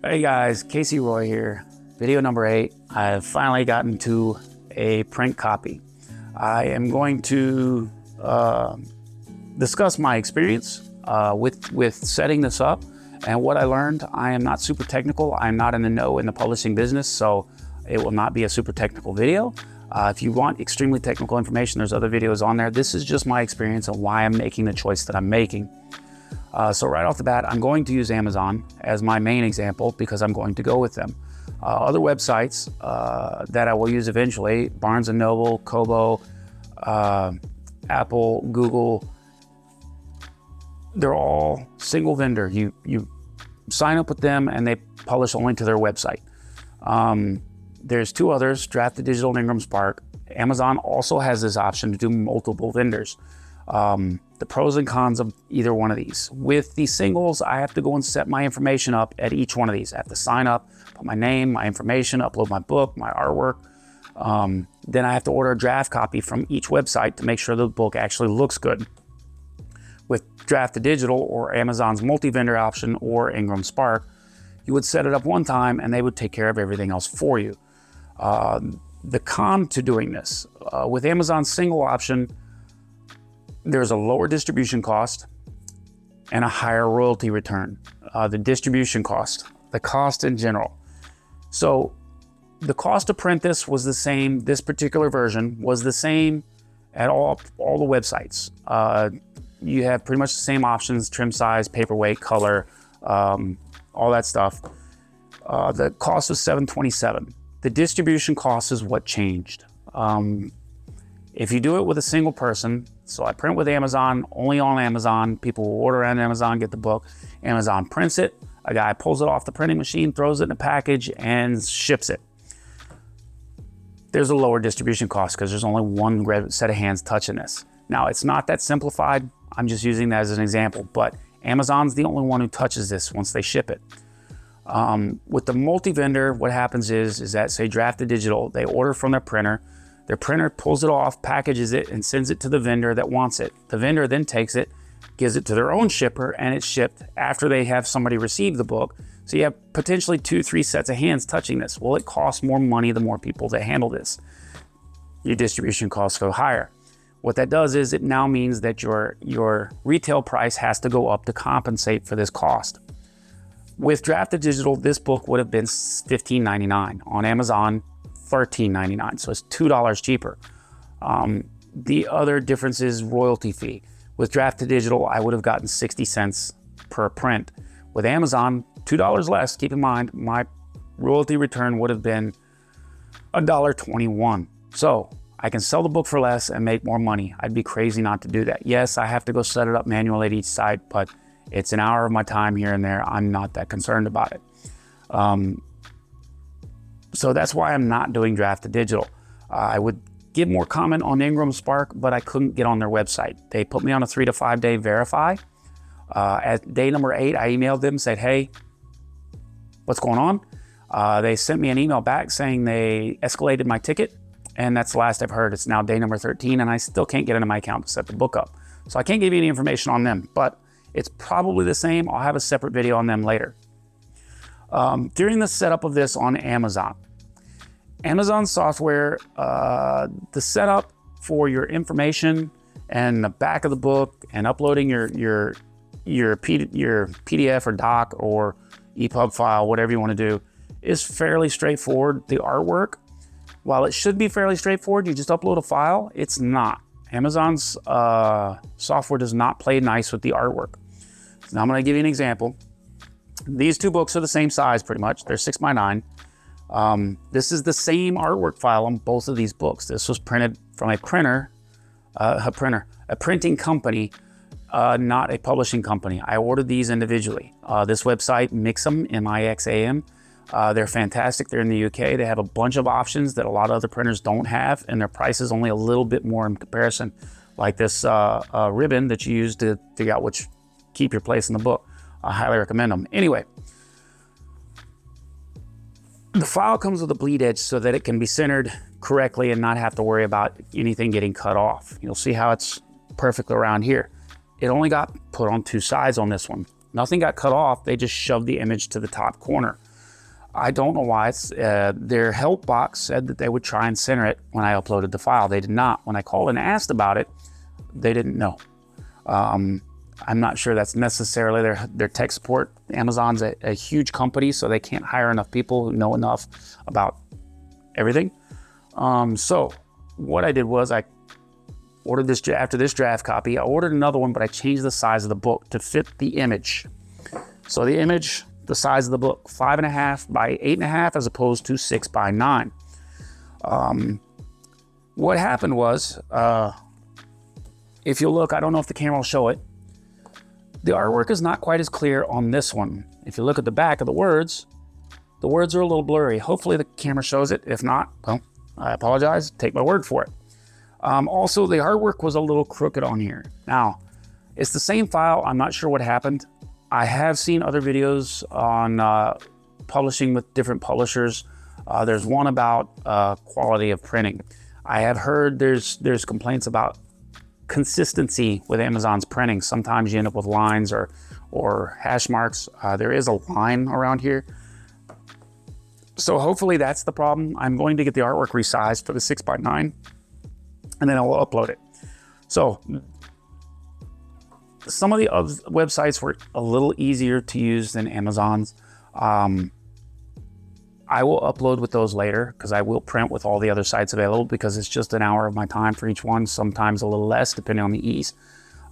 Hey guys, Casey Roy here. Video number 8. I've finally gotten to a print copy. I am going to discuss my experience with setting this up and what I learned. I am not super technical. I'm not in the know in the publishing business, so it will not be a super technical video. If you want extremely technical information, there's other videos on there. This is just my experience and why I'm making the choice that I'm making. So right off the bat, I'm going to use Amazon as my main example because I'm going to go with them. Other websites that I will use eventually, Barnes & Noble, Kobo, Apple, Google, they're all single vendor. You sign up with them and they publish only to their website. There's two others, Drafted Digital and Ingram Spark. Amazon also has this option to do multiple vendors. The pros and cons of either one of these. With the singles, I have to go and set my information up at each one of these. I have to sign up, put my name, my information, upload my book, my artwork. Then I have to order a draft copy from each website to make sure the book actually looks good. With Drafted Digital or Amazon's multi-vendor option or Ingram Spark, you would set it up one time and they would take care of everything else for you. The con to doing this, with Amazon's single option, there's a lower distribution cost and a higher royalty return. The distribution cost, the cost in general. So the cost to print this was the same, this particular version was the same at all the websites. You have pretty much the same options, trim size, paperweight, color, all that stuff. The cost was $7.27. The distribution cost is what changed. If you do it with a single person, so I print with Amazon, only on Amazon, people will order on Amazon, get the book, Amazon prints it, a guy pulls it off the printing machine, throws it in a package and ships it. There's a lower distribution cost because there's only one set of hands touching this. Now, it's not that simplified. I'm just using that as an example, but Amazon's the only one who touches this once they ship it. With the multi-vendor, what happens is that, say, Drafted Digital, they order from their printer pulls it off, packages it, and sends it to the vendor that wants it. The vendor then takes it, gives it to their own shipper, and it's shipped after they have somebody receive the book. So you have potentially 2-3 sets of hands touching this. Well, it costs more money the more people that handle this. Your distribution costs go higher. What that does is it now means that your retail price has to go up to compensate for this cost. With Drafted Digital, this book would have been $15.99. On Amazon, $13.99, so it's $2 cheaper. The other difference is royalty fee. With Drafted Digital, I would have gotten 60 cents per print. With Amazon, $2 less. Keep in mind, my royalty return would have been $1.21. So I can sell the book for less and make more money. I'd be crazy not to do that. Yes, I have to go set it up manually at each site, but it's an hour of my time here and there. I'm not that concerned about it. So that's why I'm not doing Drafted Digital. I would give more comment on Ingram Spark, but I couldn't get on their website. They put me on a 3 to 5 day verify. At day number 8, I emailed them, said, hey, what's going on? They sent me an email back saying they escalated my ticket, and that's the last I've heard. It's now day number 13, and I still can't get into my account to set the book up. So I can't give you any information on them, but it's probably the same. I'll have a separate video on them later. During the setup of this on Amazon software, the setup for your information and the back of the book and uploading your PDF or doc or EPUB file, whatever you want to do, is fairly straightforward. The artwork, while it should be fairly straightforward, you just upload a file, it's not. Amazon's software does not play nice with the artwork. So now I'm going to give you an example. These two books are the same size pretty much. They're 6x9. This is the same artwork file on both of these books. This was printed from a printing company, not a publishing company. I ordered these individually. This website, Mixam, M-I-X-A-M, they're fantastic. They're in the UK. They have a bunch of options that a lot of other printers don't have, and their price is only a little bit more in comparison, like this ribbon that you use to figure out which keep your place in the book. I highly recommend them. Anyway, the file comes with a bleed edge so that it can be centered correctly and not have to worry about anything getting cut off. You'll see how it's perfectly around here. It only got put on two sides on this one. Nothing got cut off. They just shoved the image to the top corner. I don't know why. Their help box said that they would try and center it when I uploaded the file. They did not. When I called and asked about it, they didn't know. I'm not sure that's necessarily their tech support. Amazon's a huge company, so they can't hire enough people who know enough about everything. So what I did was I ordered this, after this draft copy, I ordered another one, but I changed the size of the book to fit the image. So the image, the size of the book, 5.5 by 8.5 as opposed to 6 by 9. What happened was, if you look, I don't know if the camera will show it, the artwork is not quite as clear on this one. If you look at the back of the words are a little blurry. Hopefully the camera shows it. If not, well, I apologize, take my word for it. Also, the artwork was a little crooked on here. Now, it's the same file. I'm not sure what happened. I have seen other videos on publishing with different publishers. There's one about quality of printing. I have heard there's complaints about consistency with Amazon's printing. Sometimes you end up with lines or hash marks. There is a line around here. So hopefully that's the problem. I'm going to get the artwork resized for the 6 by 9 and then I'll upload it. So some of the other websites were a little easier to use than Amazon's. I will upload with those later because I will print with all the other sites available because it's just an hour of my time for each one, sometimes a little less depending on the ease.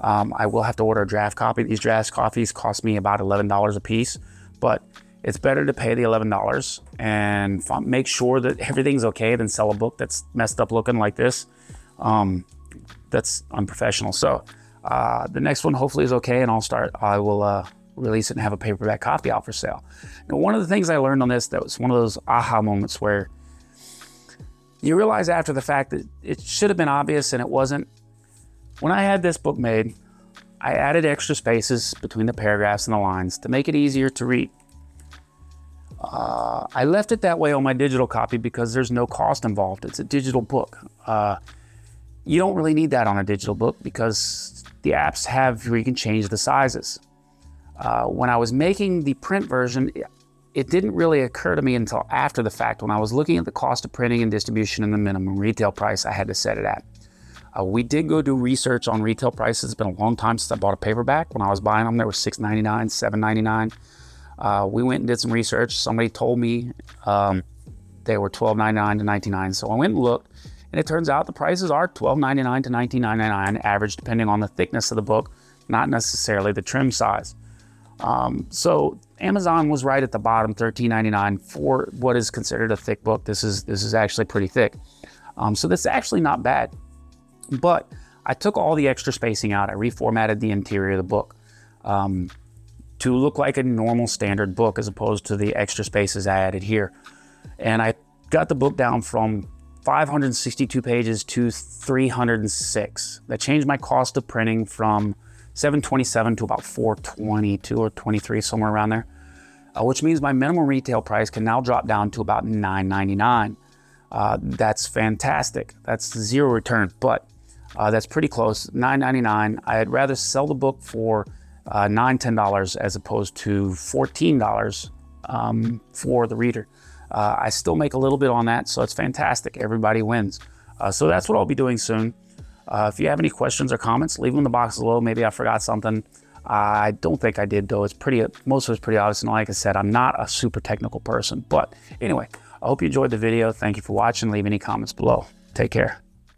I will have to order a draft copy. These draft copies cost me about $11 a piece, but it's better to pay the $11 and make sure that everything's okay than sell a book that's messed up looking like this. That's unprofessional. So the next one hopefully is okay, and I will release it and have a paperback copy out for sale. Now, one of the things I learned on this, that was one of those aha moments where you realize after the fact that it should have been obvious and it wasn't. When I had this book made, I added extra spaces between the paragraphs and the lines to make it easier to read. I left it that way on my digital copy because there's no cost involved. It's a digital book. You don't really need that on a digital book because the apps have where you can change the sizes. When I was making the print version, it didn't really occur to me until after the fact. When I was looking at the cost of printing and distribution and the minimum retail price I had to set it at. We did go do research on retail prices. It's been a long time since I bought a paperback. When I was buying them, they were $6.99, $7.99. We went and did some research. Somebody told me they were $12.99 to $19.99. So I went and looked, and it turns out the prices are $12.99 to $19.99 average, depending on the thickness of the book, not necessarily the trim size. So Amazon was right at the bottom, $13.99 for what is considered a thick book. This is actually pretty thick. So that's actually not bad. But I took all the extra spacing out. I reformatted the interior of the book to look like a normal standard book as opposed to the extra spaces I added here. And I got the book down from 562 pages to 306. That changed my cost of printing from $727 to about $422 or $23, somewhere around there, which means my minimum retail price can now drop down to about $9.99. That's fantastic. That's zero return, but that's pretty close. $9.99. I'd rather sell the book for $9, $10 as opposed to $14 for the reader. I still make a little bit on that, so it's fantastic. Everybody wins. So that's what I'll be doing soon. If you have any questions or comments, leave them in the box below. Maybe I forgot something. I don't think I did, though. Most of it's pretty obvious. And like I said, I'm not a super technical person. But anyway, I hope you enjoyed the video. Thank you for watching. Leave any comments below. Take care.